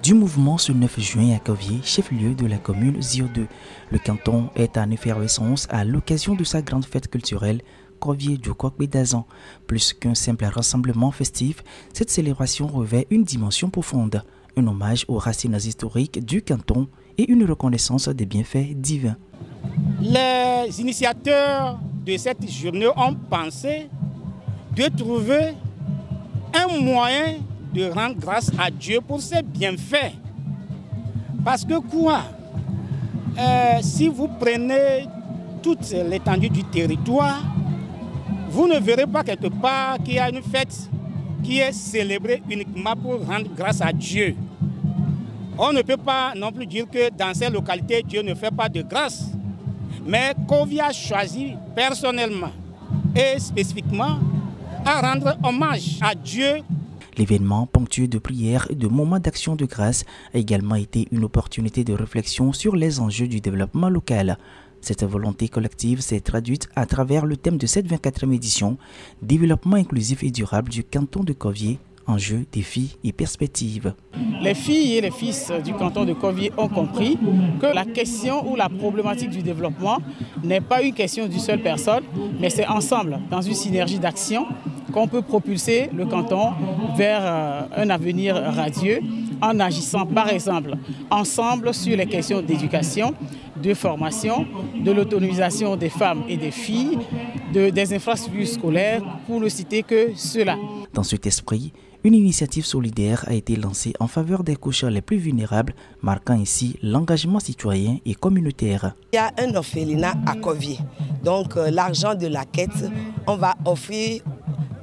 du mouvement ce 9 juin à Kovié, chef-lieu de la commune Zio 2. Le canton est en effervescence à l'occasion de sa grande fête culturelle Kovié Djokok Bédazan. Plus qu'un simple rassemblement festif, cette célébration revêt une dimension profonde, un hommage aux racines historiques du canton et une reconnaissance des bienfaits divins. Les initiateurs de cette journée ont pensé de trouver un moyen de rendre grâce à Dieu pour ses bienfaits. Parce que quoi? Si vous prenez toute l'étendue du territoire, vous ne verrez pas quelque part qu'il y a une fête qui est célébrée uniquement pour rendre grâce à Dieu. On ne peut pas non plus dire que dans ces localités, Dieu ne fait pas de grâce. Mais Kovié a choisi personnellement et spécifiquement à rendre hommage à Dieu. L'événement, ponctué de prières et de moments d'action de grâce, a également été une opportunité de réflexion sur les enjeux du développement local. Cette volonté collective s'est traduite à travers le thème de cette 24e édition, développement inclusif et durable du canton de Kovié, enjeux, défis et perspectives. Les filles et les fils du canton de Kovié ont compris que la question ou la problématique du développement n'est pas une question d'une seule personne, mais c'est ensemble, dans une synergie d'action, qu'on peut propulser le canton vers un avenir radieux en agissant par exemple ensemble sur les questions d'éducation, de formation, de l'autonomisation des femmes et des filles, des infrastructures scolaires, pour ne citer que cela. Dans cet esprit, une initiative solidaire a été lancée en faveur des couches les plus vulnérables, marquant ainsi l'engagement citoyen et communautaire. Il y a un orphelinat à Kovié, donc l'argent de la quête, on va offrir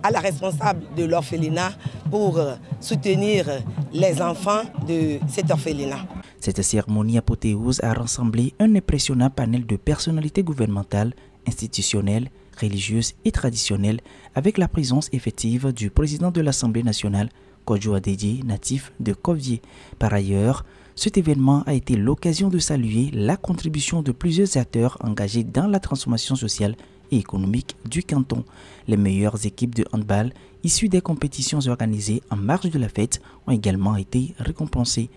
à la responsable de l'orphelinat pour soutenir les enfants de cet orphelinat. Cette cérémonie apothéose a rassemblé un impressionnant panel de personnalités gouvernementales, institutionnelles, religieuses et traditionnelles, avec la présence effective du président de l'Assemblée nationale, Kodjo Adedje, natif de Kovié. Par ailleurs, cet événement a été l'occasion de saluer la contribution de plusieurs acteurs engagés dans la transformation sociale et économique du canton. Les meilleures équipes de handball issues des compétitions organisées en marge de la fête ont également été récompensées.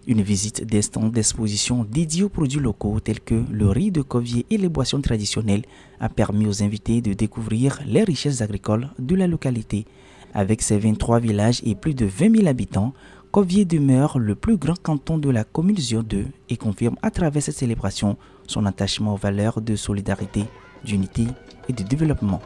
Une visite des stands d'exposition dédiés aux produits locaux tels que le riz de Kovié et les boissons traditionnelles a permis aux invités de découvrir les richesses agricoles de la localité. Avec ses 23 villages et plus de 20 000 habitants, Kovié demeure le plus grand canton de la commune Zio 2 et confirme à travers cette célébration son attachement aux valeurs de solidarité, d'unité et de développement.